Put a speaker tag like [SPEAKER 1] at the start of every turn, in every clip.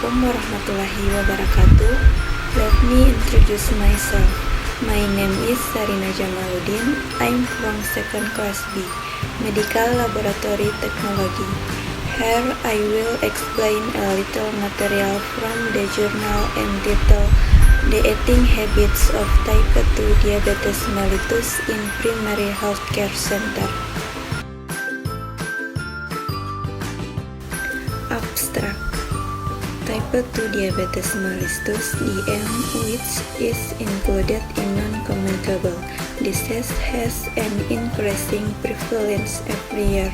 [SPEAKER 1] Assalamualaikum warahmatullahi wabarakatuh. Let me introduce myself. My name is Sarina Jamaluddin. I'm from second class B, Medical Laboratory Technology. Here I will explain a little material from the journal entitled The Eating Habits of Type 2 Diabetes Mellitus in Primary Healthcare Center. Abstract. Type 2 diabetes mellitus (DM), which is included in non-communicable disease, has an increasing prevalence every year.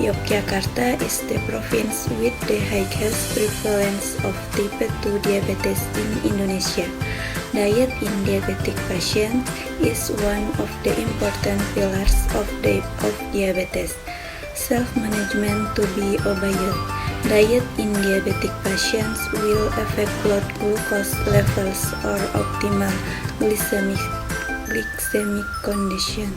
[SPEAKER 1] Yogyakarta is the province with the highest prevalence of type 2 diabetes in Indonesia. Diet in diabetic patients is one of the important pillars of diabetes. Self-management to be obeyed. Diet in diabetic patients will affect blood glucose levels or optimal glycemic condition.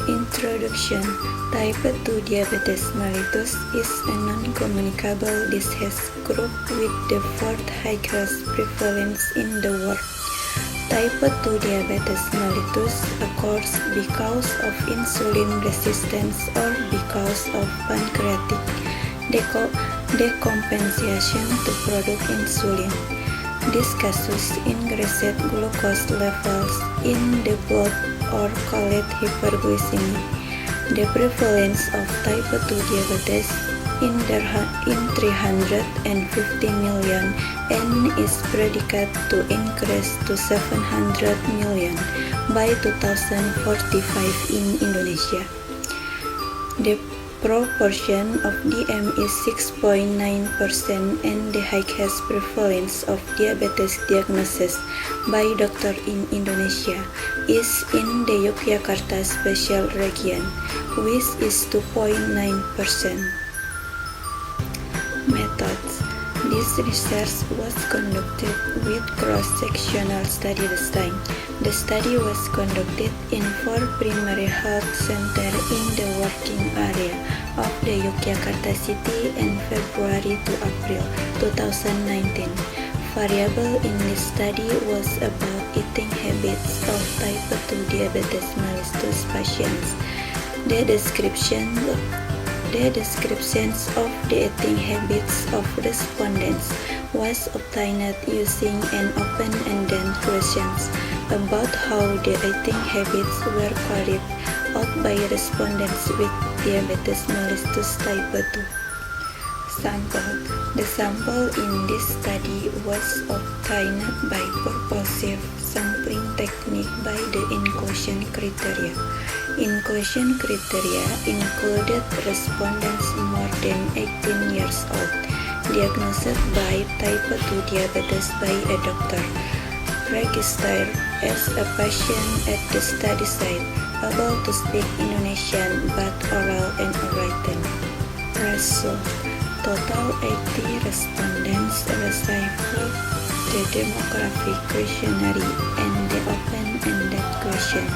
[SPEAKER 1] Introduction. Type 2 diabetes mellitus is a non-communicable disease group with the fourth highest prevalence in the world. Type 2 diabetes mellitus occurs because of insulin resistance or because of pancreatic decompensation to produce insulin. This causes increased glucose levels in the blood or called hyperglycemia. The prevalence of type 2 diabetes in 350 million and is predicted to increase to 700 million by 2045 in Indonesia. The proportion of DM is 6.9% and the highest prevalence of diabetes diagnosis by doctor in Indonesia is in the Yogyakarta Special Region, which is 2.9%. Methods. This research was conducted with cross-sectional study design. The study was conducted in 4 primary health centers in the working area of the Yogyakarta city in February to April 2019. Variable in this study was about eating habits of type 2 diabetes mellitus patients. The descriptions of the eating habits of respondents was obtained using an open-ended questions about how the eating habits were carried out by respondents with diabetes mellitus type 2. Sample. The sample in this study was obtained by purposive sampling technique by the inclusion criteria. Inclusion criteria included respondents more than 18 years old, diagnosed by type 2 diabetes by a doctor, registered as a patient at the study site, able to speak Indonesian both oral and written. Result. Total 80 respondents received the demographic questionnaire and the open-ended questionnaire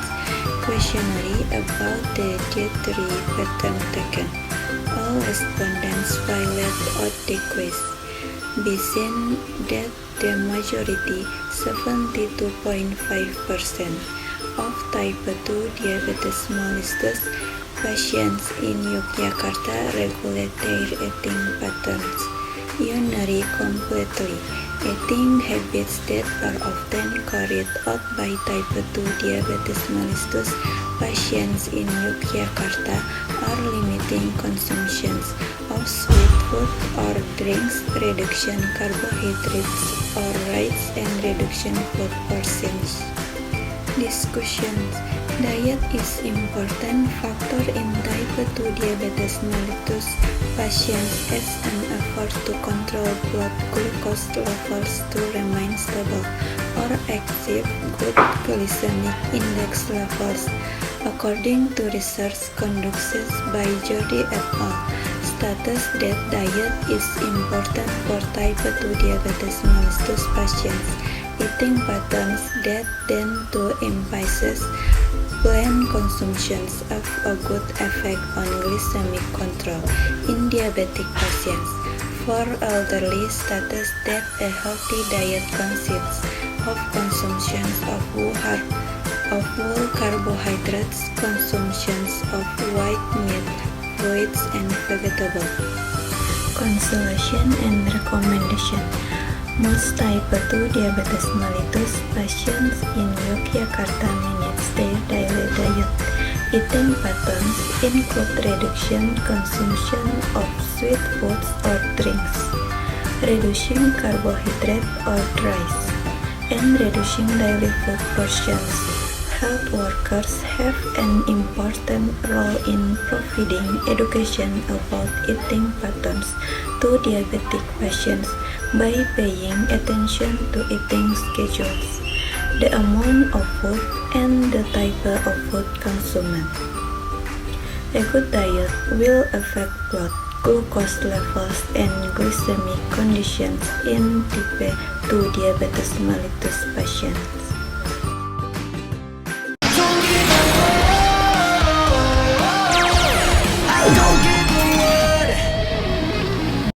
[SPEAKER 1] about the dietary pattern taken. All respondents filled out the quiz. Basing that the majority, 72.5%, of type 2 diabetes mellitus patients in Yogyakarta regulate their eating patterns. Unary completely. Eating habits that are often carried out by type 2 diabetes mellitus patients in Yogyakarta are limiting consumptions of sweet food or drinks, reduction carbohydrates or rice, and reduction food portions. Discussions. Diet is important factor in type 2 diabetes mellitus patients as an effort to control blood glucose levels to remain stable or achieve good glycemic index levels. According to research conducted by Jordi et al., states that diet is important for type 2 diabetes mellitus patients. Eating patterns that tend to emphasize planned consumptions have a good effect on glycemic control in diabetic patients. For elderly status that a healthy diet consists of consumption of whole carbohydrates, consumptions of white meat, fruits, and vegetables. Consultation and recommendation. Most type 2 diabetes mellitus patients in Yogyakarta manage their daily diet. Eating patterns include reduction consumption of sweet foods or drinks, reducing carbohydrate or rice, and reducing daily food portions. Health workers have an important role in providing education about eating patterns to diabetic patients by paying attention to eating schedules, the amount of food, and the type of food consumed. A good diet will affect blood glucose levels and glycemic conditions in type 2 diabetes mellitus patients.